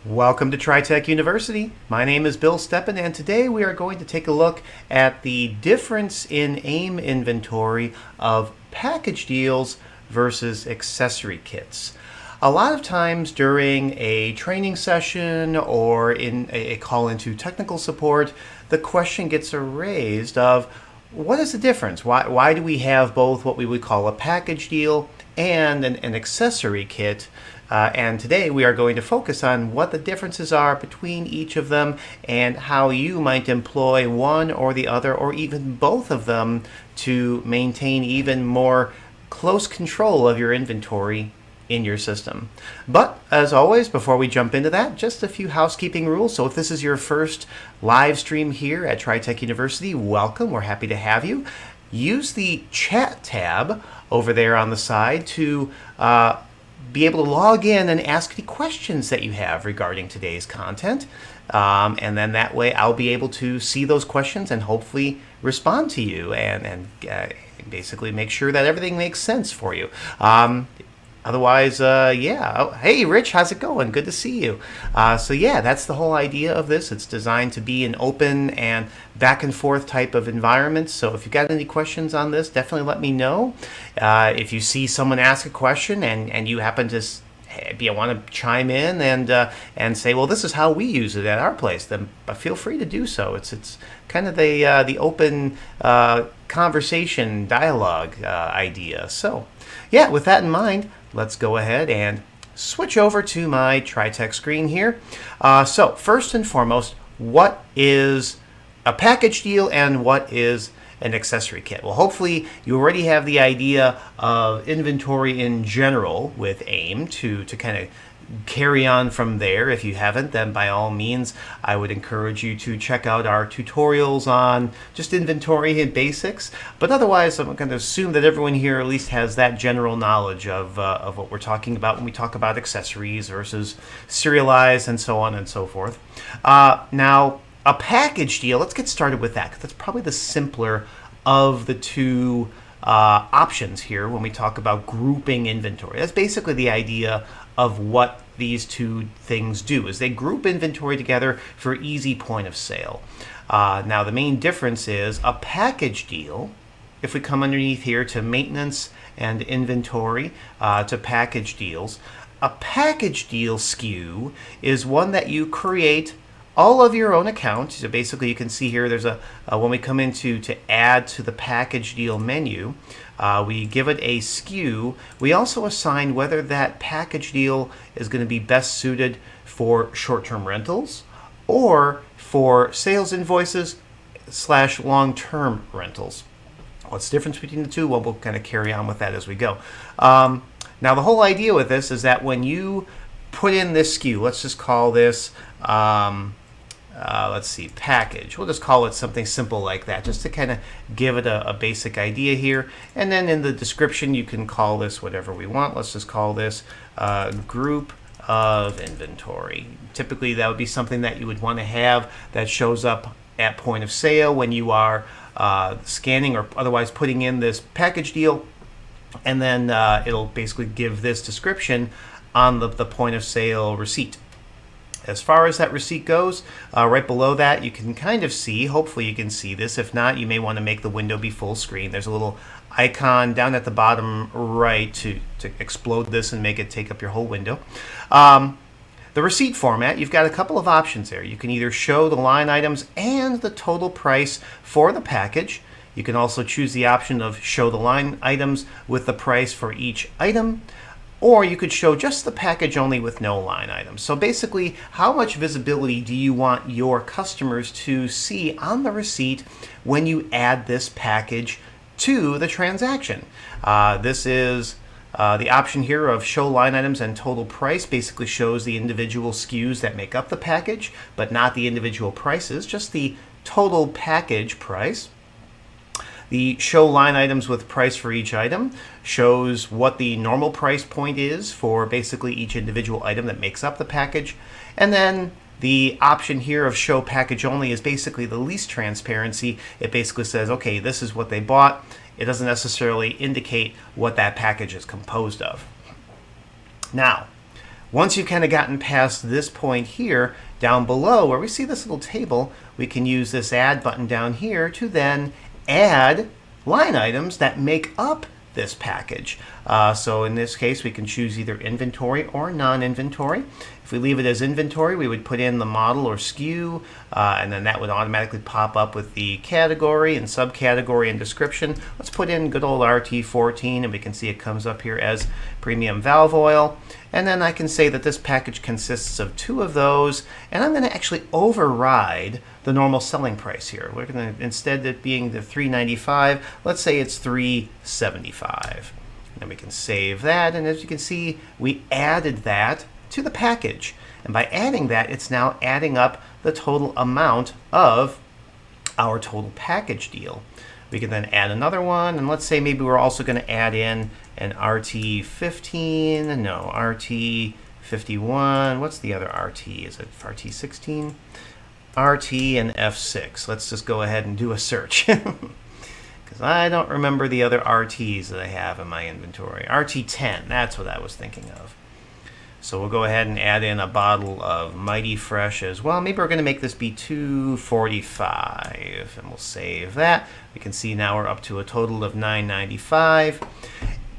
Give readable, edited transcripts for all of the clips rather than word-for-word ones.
Welcome to TriTech University. My name is Bill Steppen, and today we are going to take a look at the difference in AIM inventory of package deals versus accessory kits. A lot of times during a training session or in a call into technical support, the question gets raised of what is the difference? Why do we have both what we would call a package deal and an accessory kit? And today we are going to focus on what the differences are between each of them and how you might employ one or the other or even both of them to maintain even more close control of your inventory in your system. But as always, before we jump into that, just a few housekeeping rules. So if this is your first live stream here at TriTech University, welcome. We're happy to have you. Use the chat tab over there on the side to be able to log in and ask any questions that you have regarding today's content. And then that way I'll be able to see those questions and hopefully respond to you and basically make sure that everything makes sense for you. Otherwise, yeah. Oh, hey, Rich, how's it going? Good to see you. So yeah, that's the whole idea of this. It's designed to be an open and back and forth type of environment. So if you've got any questions on this, definitely let me know. If you see someone ask a question and you happen to want to chime in and say, well, this is how we use it at our place, then feel free to do so. It's kind of the open conversation dialogue idea. So yeah, with that in mind, let's go ahead and switch over to my TriTech screen here. So first and foremost, what is a package deal and what is an accessory kit? Well, hopefully you already have the idea of inventory in general with AIM to kind of carry on from there. If you haven't, then by all means, I would encourage you to check out our tutorials on just inventory and basics. But otherwise, I'm going to assume that everyone here at least has that general knowledge of what we're talking about when we talk about accessories versus serialized and so on and so forth. Now, a package deal, let's get started with that, because that's probably the simpler of the two options here when we talk about grouping inventory. That's basically the idea of what these two things do, is they group inventory together for easy point of sale. Now the main difference is a package deal, if we come underneath here to maintenance and inventory to package deals, a package deal SKU is one that you create all of your own account. So basically you can see here there's when we come into to add to the package deal menu, we give it a SKU. We also assign whether that package deal is going to be best suited for short-term rentals or for sales invoices / long-term rentals. What's the difference between the two? Well, we'll kind of carry on with that as we go. Now the whole idea with this is that when you put in this SKU, let's just call this let's see, package. We'll just call it something simple like that, just to kind of give it a basic idea here. And then in the description, you can call this whatever we want. Let's just call this group of inventory. Typically, that would be something that you would want to have that shows up at point of sale when you are scanning or otherwise putting in this package deal. And then it'll basically give this description on the point of sale receipt. As far as that receipt goes, right below that you can kind of see, hopefully you can see this. If not, you may want to make the window be full screen. There's a little icon down at the bottom right to explode this and make it take up your whole window. The receipt format, you've got a couple of options there. You can either show the line items and the total price for the package. You can also choose the option of show the line items with the price for each item. Or you could show just the package only with no line items. So basically, how much visibility do you want your customers to see on the receipt when you add this package to the transaction? This is the option here of show line items and total price. Basically shows the individual SKUs that make up the package, but not the individual prices, just the total package price. The show line items with price for each item shows what the normal price point is for basically each individual item that makes up the package. And then the option here of show package only is basically the least transparency. It basically says, okay, this is what they bought. It doesn't necessarily indicate what that package is composed of. Now, Once you've kind of gotten past this point here, down below where we see this little table, we can use this add button down here to then add line items that make up this package. So in this case, we can choose either inventory or non-inventory. If we leave it as inventory, we would put in the model or SKU, and then that would automatically pop up with the category and subcategory and description. Let's put in good old RT14, and we can see it comes up here as premium valve oil. And then I can say that this package consists of 2 of those, and I'm going to actually override the normal selling price here. We're going to, instead of it being the $3.95, let's say it's $3.75. Then we can save that, and as you can see, we added that to the package. And by adding that, it's now adding up the total amount of our total package deal. We can then add another one, and let's say maybe we're also going to add in an RT15, no, RT51, what's the other RT? Is it RT16? RT and F6. Let's just go ahead and do a search. Because I don't remember the other RTs that I have in my inventory. RT10, that's what I was thinking of. So we'll go ahead and add in a bottle of Mighty Fresh as well. Maybe we're going to make this be $2.45, and we'll save that. We can see now we're up to a total of $9.95.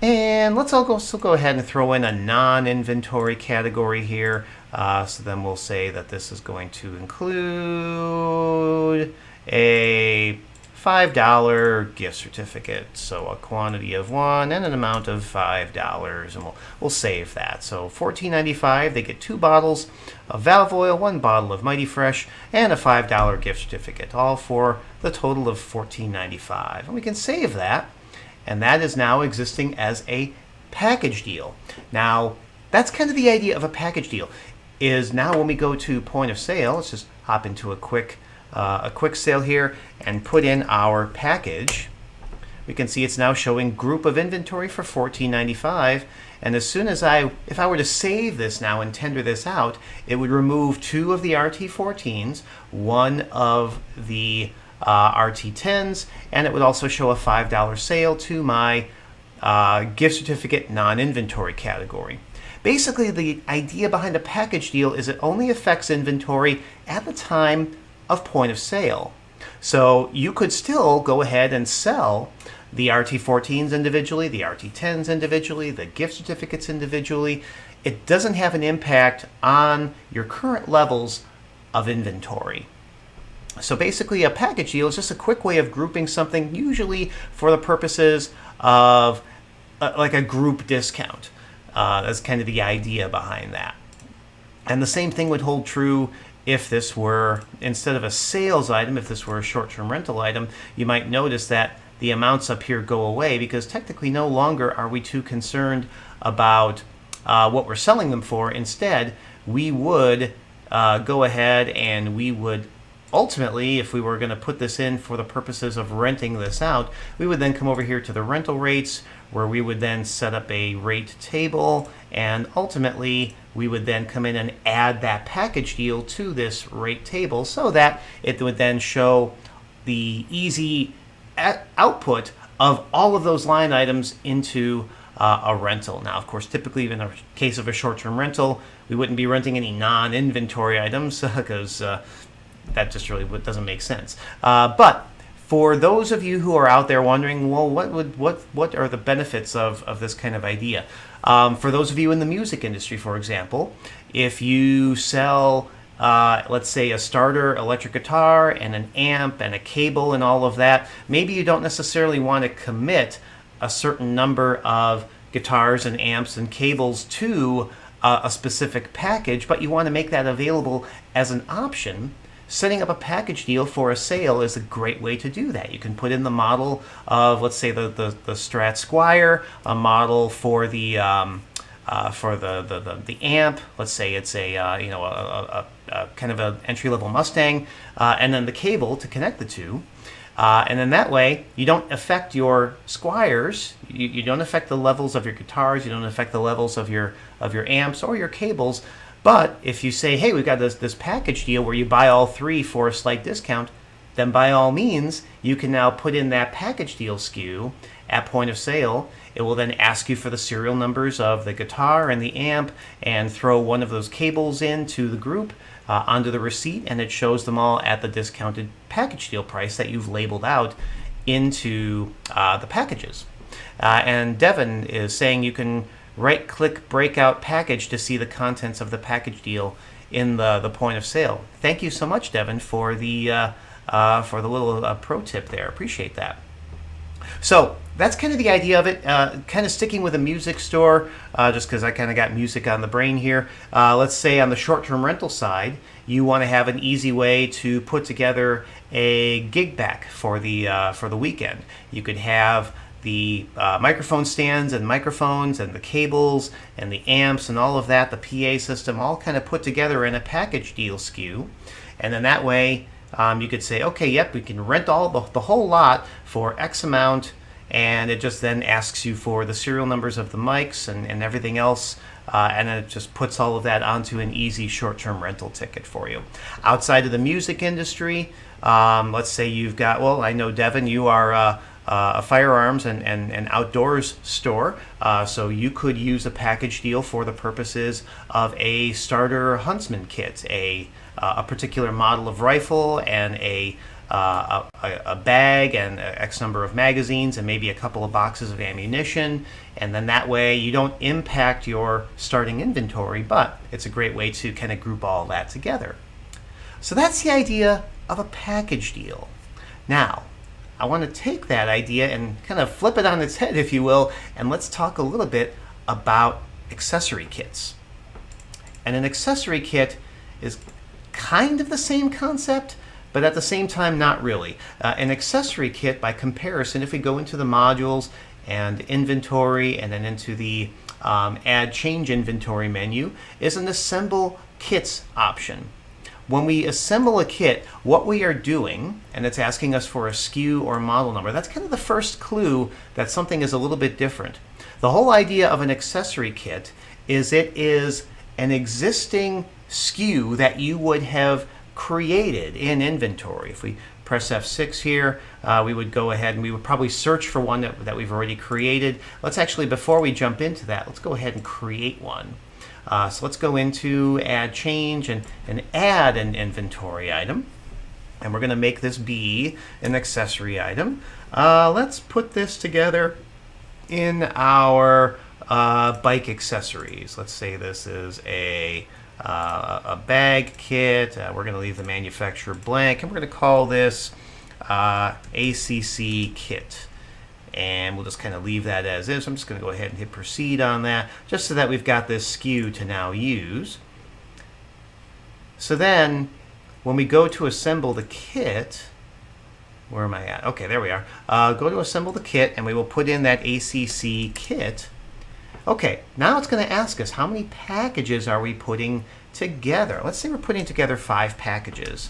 And let's also go ahead and throw in a non-inventory category here. So then we'll say that this is going to include a $5 gift certificate, so a quantity of 1 and an amount of $5, and we'll save that. So $14.95, they get 2 bottles of valve oil, 1 bottle of Mighty Fresh, and a $5 gift certificate, all for the total of $14.95. And we can save that, and that is now existing as a package deal. Now, that's kind of the idea of a package deal, is now when we go to point of sale, let's just hop into a quick sale here and put in our package. We can see it's now showing group of inventory for $14.95, and as soon as if I were to save this now and tender this out, it would remove 2 of the RT14s, 1 of the RT10s, and it would also show a $5 sale to my gift certificate non-inventory category. Basically, the idea behind a package deal is it only affects inventory at the time of point of sale. So you could still go ahead and sell the RT14s individually, the RT10s individually, the gift certificates individually. It doesn't have an impact on your current levels of inventory. So basically, a package deal is just a quick way of grouping something, usually for the purposes of like a group discount. That's kind of the idea behind that. And the same thing would hold true if this were, instead of a sales item, if this were a short-term rental item. You might notice that the amounts up here go away because technically no longer are we too concerned about what we're selling them for. Instead, we would go ahead and we would ultimately, if we were going to put this in for the purposes of renting this out, we would then come over here to the rental rates, where we would then set up a rate table, and ultimately we would then come in and add that package deal to this rate table so that it would then show the easy output of all of those line items into a rental. Now, of course, typically in a case of a short-term rental, we wouldn't be renting any non-inventory items because that just really doesn't make sense. But for those of you who are out there wondering, well, what are the benefits of this kind of idea? For those of you in the music industry, for example, if you sell, let's say, a starter electric guitar and an amp and a cable and all of that, maybe you don't necessarily want to commit a certain number of guitars and amps and cables to a specific package, but you want to make that available as an option. Setting up a package deal for a sale is a great way to do that. You can put in the model of, let's say, the Strat Squire, a model for the amp. Let's say it's a kind of an entry-level Mustang, and then the cable to connect the two. And then that way, you don't affect your Squires, you don't affect the levels of your guitars, you don't affect the levels of your amps or your cables. But if you say, hey, we've got this package deal where you buy all 3 for a slight discount, then by all means, you can now put in that package deal SKU at point of sale. It will then ask you for the serial numbers of the guitar and the amp and throw one of those cables into the group onto the receipt, and it shows them all at the discounted package deal price that you've labeled out into the packages. And Devin is saying you can right-click Breakout Package to see the contents of the package deal in the point of sale. Thank you so much, Devin, for the little pro tip there. Appreciate that. So that's kind of the idea of it. Kind of sticking with a music store, just because I kind of got music on the brain here. Let's say on the short-term rental side, you want to have an easy way to put together a gig back for the weekend. You could have the microphone stands and microphones and the cables and the amps and all of that, the PA system, all kind of put together in a package deal SKU. And then that way you could say, okay, yep, we can rent all the whole lot for X amount, and it just then asks you for the serial numbers of the mics and everything else, and then it just puts all of that onto an easy short-term rental ticket for you. Outside of the music industry, let's say you've got, well, I know, Devin, you are a firearms and outdoors store, so you could use a package deal for the purposes of a starter huntsman kit, a particular model of rifle, and a bag and X number of magazines and maybe a couple of boxes of ammunition, and then that way you don't impact your starting inventory, but it's a great way to kind of group all that together. So that's the idea of a package deal. Now, I want to take that idea and kind of flip it on its head, if you will, and let's talk a little bit about accessory kits. And an accessory kit is kind of the same concept, but at the same time, not really. An accessory kit, by comparison, if we go into the modules and inventory and then into the add change inventory menu, is an assemble kits option. When we assemble a kit, what we are doing, and it's asking us for a SKU or model number, that's kind of the first clue that something is a little bit different. The whole idea of an accessory kit is it is an existing SKU that you would have created in inventory. If we press F6 here, we would go ahead and we would probably search for one that we've already created. Let's actually, before we jump into that, let's go ahead and create one. So let's go into add change and add an inventory item. And we're going to make this be an accessory item. Let's put this together in our bike accessories. Let's say this is a bag kit. We're going to leave the manufacturer blank, and we're going to call this ACC kit. And we'll just kind of leave that as is. I'm just going to go ahead and hit proceed on that, just so that we've got this SKU to now use. So then, when we go to assemble the kit, where am I at? Okay, there we are. Go to assemble the kit, and we will put in that ACC kit. Okay, now it's going to ask us how many packages are we putting together. Let's say we're putting together 5 packages.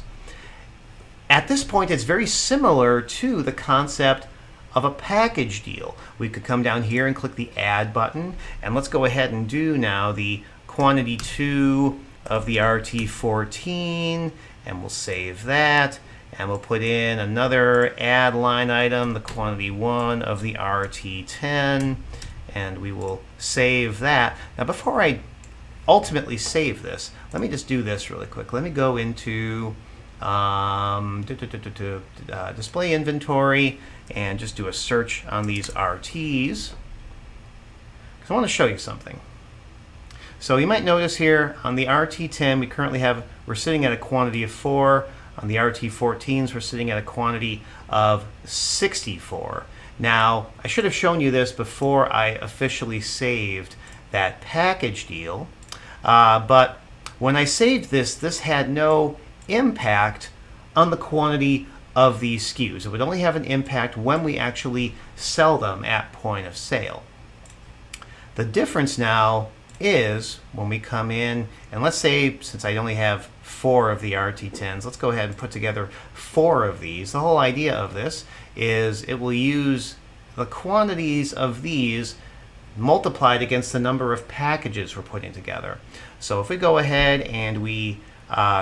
At this point, it's very similar to the concept of a package deal. We could come down here and click the add button, and let's go ahead and do now the quantity 2 of the RT14, and we'll save that, and we'll put in another add line item, the quantity 1 of the RT10, and we will save that. Now before I ultimately save this, let me just do this really quick. Let me go into display inventory and just do a search on these RTs, because I want to show you something. So you might notice here on the RT10 we're sitting at a quantity of 4. On the RT14s we're sitting at a quantity of 64. Now I should have shown you this before I officially saved that package deal, but when I saved this had no impact on the quantity of these SKUs. It would only have an impact when we actually sell them at point of sale. The difference now is when we come in, and let's say, since I only have 4 of the RT10s, let's go ahead and put together 4 of these. The whole idea of this is it will use the quantities of these multiplied against the number of packages we're putting together. So if we go ahead and we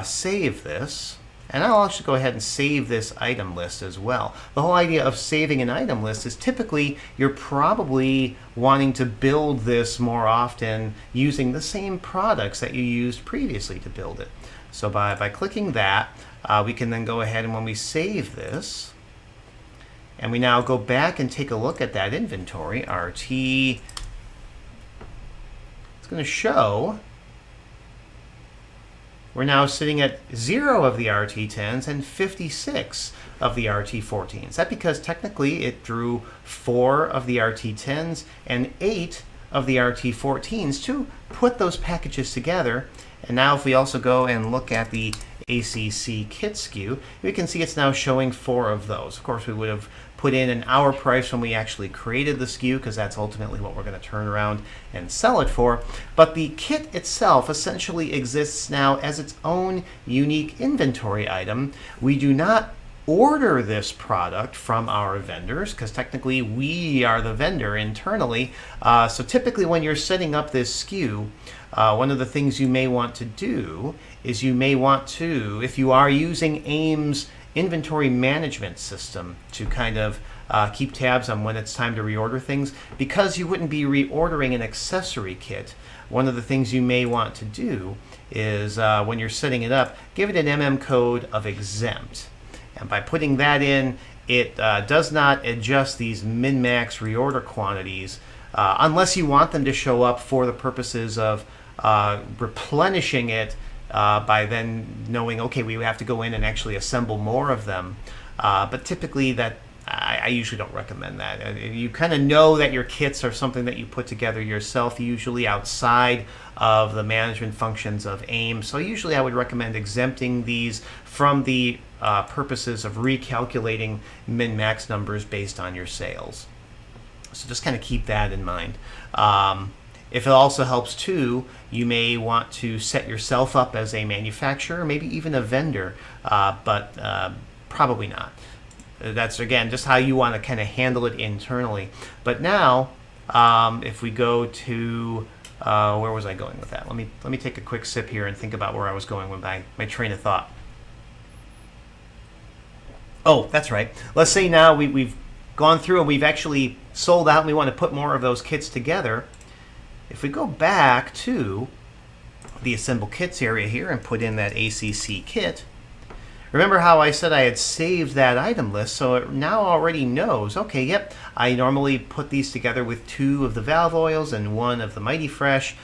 save this, And I'll actually go ahead and save this item list as well. The whole idea of saving an item list is typically you're probably wanting to build this more often using the same products that you used previously to build it. So by clicking that, we can then go ahead and when we save this, and we now go back and take a look at that inventory, RT, it's going to show we're now sitting at 0 of the RT10s and 56 of the RT14s. That's because technically it drew 4 of the RT10s and 8 of the RT14s to put those packages together. And now if we also go and look at the ACC kit SKU, we can see it's now showing 4 of those. Of course, we would have put in an hour price when we actually created the SKU, because that's ultimately what we're going to turn around and sell it for. But the kit itself essentially exists now as its own unique inventory item. We do not order this product from our vendors, because technically we are the vendor internally. So typically when you're setting up this SKU, one of the things you may want to do is you may want to, if you are using AIM's inventory management system to kind of keep tabs on when it's time to reorder things, because you wouldn't be reordering an accessory kit, one of the things you may want to do is when you're setting it up, give it an MM code of exempt. And by putting that in, it does not adjust these min-max reorder quantities unless you want them to show up for the purposes of replenishing it by then knowing, okay, we have to go in and actually assemble more of them. But typically that I usually don't recommend that. You kind of know that your kits are something that you put together yourself, usually outside of the management functions of AIM. So usually I would recommend exempting these from the purposes of recalculating min-max numbers based on your sales. So just kind of keep that in mind. If it also helps too, you may want to set yourself up as a manufacturer, maybe even a vendor, but probably not. That's, again, just how you want to kind of handle it internally. But now, if we go to, where was I going with that? Let me take a quick sip here and think about where I was going with my train of thought. Oh, that's right. Let's say now we've gone through and we've actually sold out and we want to put more of those kits together. If we go back to the Assemble Kits area here and put in that ACC kit, remember how I said I had saved that item list, so it now already knows, okay, yep, I normally put these together with 2 of the valve oils and 1 of the Mighty Fresh,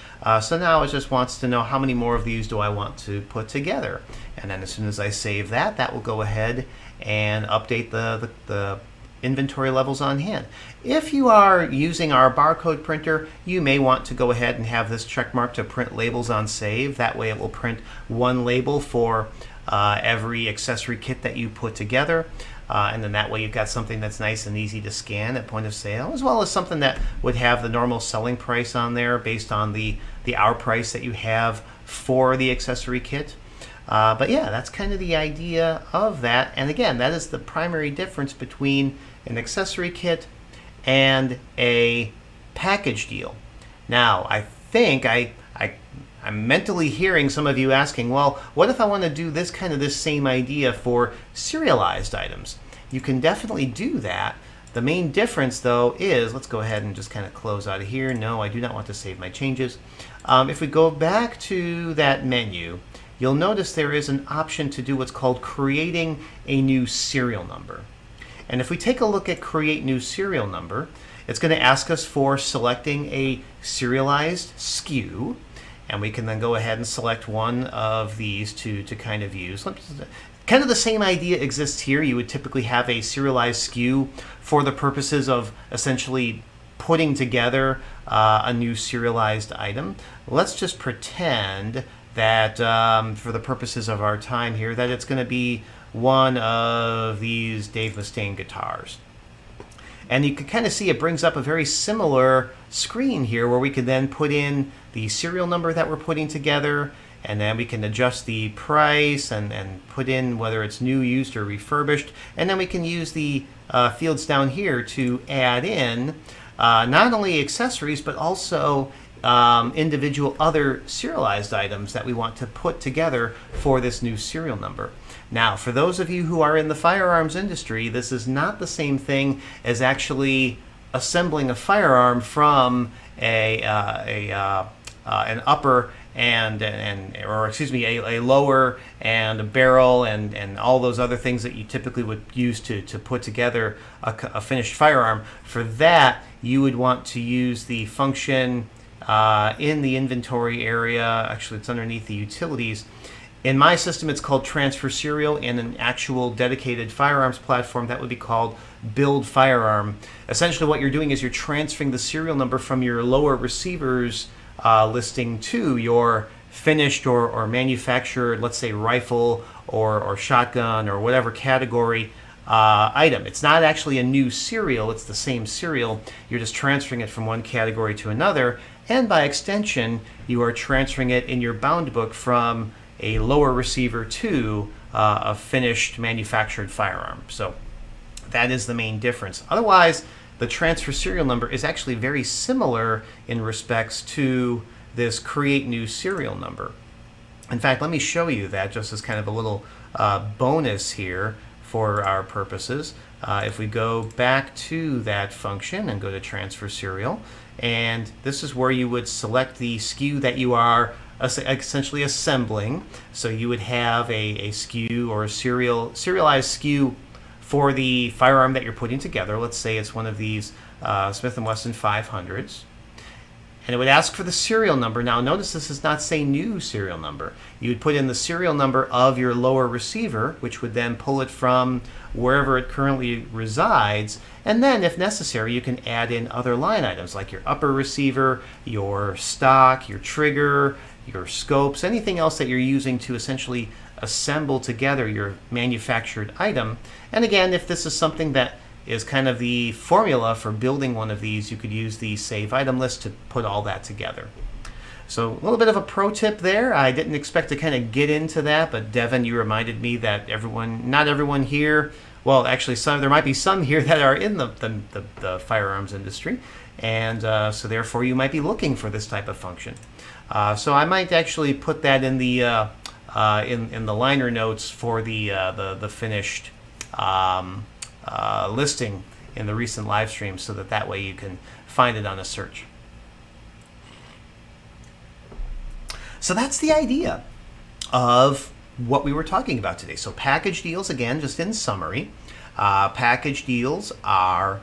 so now it just wants to know how many more of these do I want to put together. And then as soon as I save that, that will go ahead and update the inventory levels on hand. If you are using our barcode printer, you may want to go ahead and have this check mark to print labels on save. That way it will print 1 label for every accessory kit that you put together. And then that way you've got something that's nice and easy to scan at point of sale, as well as something that would have the normal selling price on there based on the hour price that you have for the accessory kit. But yeah, that's kind of the idea of that. And again, that is the primary difference between an accessory kit and a package deal. Now, I think I'm mentally hearing some of you asking, well, what if I want to do this same idea for serialized items? You can definitely do that. The main difference, though, is, let's go ahead and just kind of close out of here. No, I do not want to save my changes. If we go back to that menu, you'll notice there is an option to do what's called creating a new serial number. And if we take a look at create new serial number, it's going to ask us for selecting a serialized SKU, and we can then go ahead and select one of these to kind of use. Kind of the same idea exists here. You would typically have a serialized SKU for the purposes of essentially putting together a new serialized item. Let's just pretend that for the purposes of our time here, that it's going to be one of these Dave Mustaine guitars. And you can kind of see it brings up a very similar screen here where we can then put in the serial number that we're putting together, and then we can adjust the price and put in whether it's new, used, or refurbished. And then we can use the fields down here to add in not only accessories, but also individual other serialized items that we want to put together for this new serial number. Now, for those of you who are in the firearms industry, this is not the same thing as actually assembling a firearm from an upper a lower and a barrel and all those other things that you typically would use to put together a finished firearm. For that, you would want to use the function in the inventory area. Actually, it's underneath the utilities. In my system, it's called transfer serial. In an actual dedicated firearms platform, that would be called build firearm. Essentially, what you're doing is you're transferring the serial number from your lower receivers listing to your finished or manufactured, let's say, rifle or shotgun or whatever category item. It's not actually a new serial, it's the same serial. You're just transferring it from one category to another, and by extension, you are transferring it in your bound book from a lower receiver to a finished manufactured firearm. So that is the main difference. Otherwise, the transfer serial number is actually very similar in respects to this create new serial number. In fact, let me show you that just as kind of a little bonus here for our purposes. If we go back to that function and go to transfer serial, and this is where you would select the SKU that you are essentially assembling. So you would have a SKU or a serialized SKU for the firearm that you're putting together. Let's say it's one of these Smith & Wesson 500s. And it would ask for the serial number. Now notice this does not say new serial number. You would put in the serial number of your lower receiver, which would then pull it from wherever it currently resides. And then, if necessary, you can add in other line items like your upper receiver, your stock, your trigger, your scopes, anything else that you're using to essentially assemble together your manufactured item. And again, if this is something that is kind of the formula for building one of these, you could use the save item list to put all that together. So a little bit of a pro tip there. I didn't expect to kind of get into that, but Devin, you reminded me that not everyone here, well, actually there might be some here that are in the firearms industry, and so therefore you might be looking for this type of function. So I might actually put that in the in the liner notes for the finished listing in the recent live stream, so that way you can find it on a search. So that's the idea of what we were talking about today. So package deals, again, just in summary, package deals are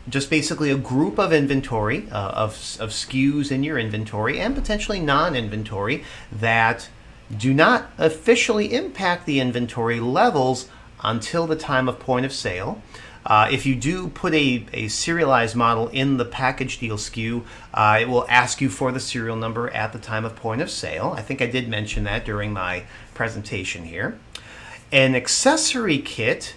just basically a group of inventory, of SKUs in your inventory and potentially non-inventory that do not officially impact the inventory levels until the time of point of sale. If you do put a serialized model in the package deal SKU, it will ask you for the serial number at the time of point of sale. I think I did mention that during my presentation here. An accessory kit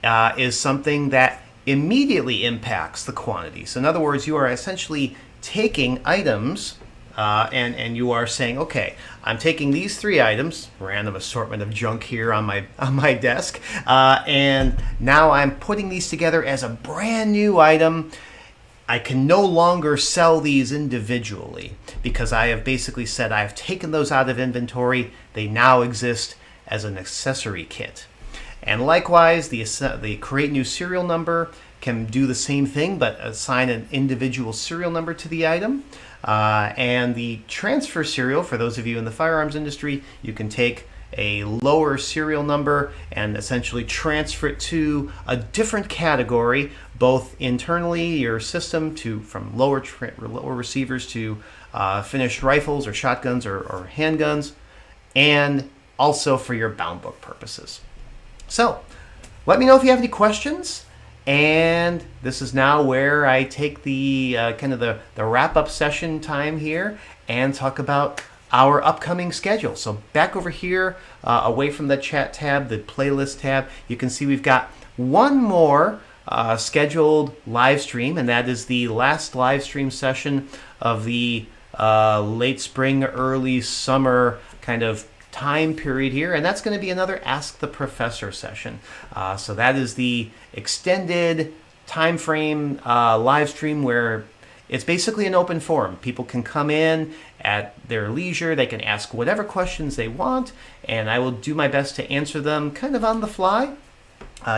is something that immediately impacts the quantity. So in other words, you are essentially taking items and you are saying, okay, I'm taking these 3 items, random assortment of junk here on my desk, and now I'm putting these together as a brand new item. I can no longer sell these individually because I have basically said I have taken those out of inventory. They now exist as an accessory kit. And likewise, the create new serial number can do the same thing, but assign an individual serial number to the item. And the transfer serial, for those of you in the firearms industry, you can take a lower serial number and essentially transfer it to a different category, both internally, your system, from lower receivers to finished rifles or shotguns or handguns, and also for your bound book purposes. So let me know if you have any questions. And this is now where I take the kind of the wrap-up session time here and talk about our upcoming schedule. So back over here, away from the chat tab, the playlist tab, you can see we've got one more scheduled live stream, and that is the last live stream session of the late spring, early summer kind of time period here, and that's going to be another Ask the Professor session. So that is the extended time frame live stream where it's basically an open forum. People can come in at their leisure. They can ask whatever questions they want, and I will do my best to answer them kind of on the fly.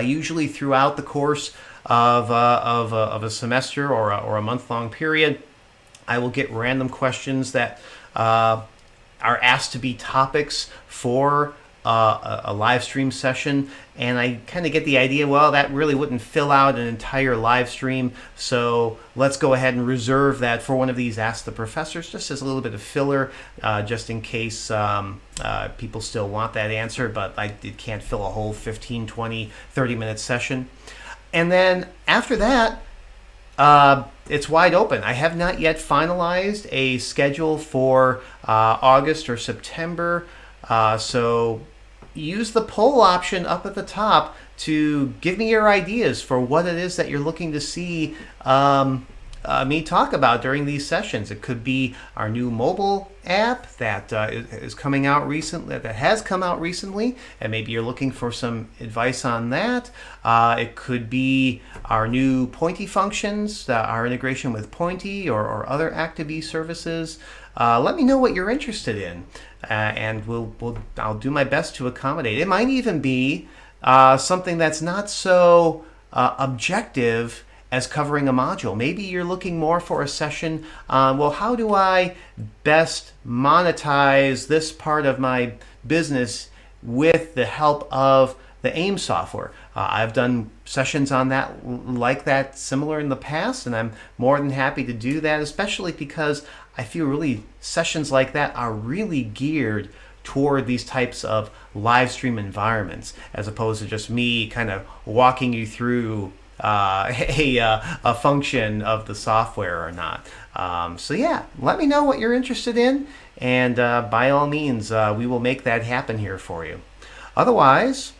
Usually throughout the course of a semester or a month-long period, I will get random questions that are asked to be topics for a live stream session, and I kind of get the idea, well, that really wouldn't fill out an entire live stream, so let's go ahead and reserve that for one of these Ask the Professors, just as a little bit of filler, just in case people still want that answer, but it can't fill a whole 15, 20, 30-minute session. And then after that, it's wide open. I have not yet finalized a schedule for August or September, so use the poll option up at the top to give me your ideas for what it is that you're looking to see me talk about during these sessions. It could be our new mobile app that is coming out recently, that has come out recently, and maybe you're looking for some advice on that. It could be our new Pointy functions, our integration with Pointy or other ActiveE services. Let me know what you're interested in, and I'll do my best to accommodate. It might even be something that's not so objective as covering a module. Maybe you're looking more for a session on, well, how do I best monetize this part of my business with the help of the AIM software? I've done sessions on that like that similar in the past, and I'm more than happy to do that, especially because I feel really sessions like that are really geared toward these types of live stream environments, as opposed to just me kind of walking you through a function of the software or not. So yeah, let me know what you're interested in, and by all means, we will make that happen here for you. Otherwise,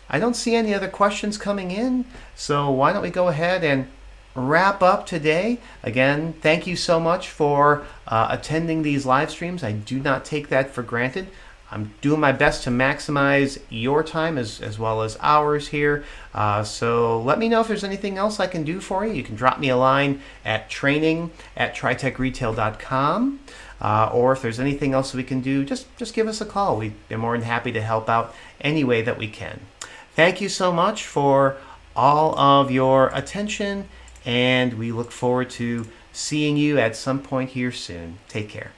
I don't see any other questions coming in, so why don't we go ahead and wrap up today. Again, thank you so much for attending these live streams. I do not take that for granted. I'm doing my best to maximize your time as well as ours here. So let me know if there's anything else I can do for you. You can drop me a line at training@tritechretail.com. Or if there's anything else we can do, just give us a call. We're more than happy to help out any way that we can. Thank you so much for all of your attention, and we look forward to seeing you at some point here soon. Take care.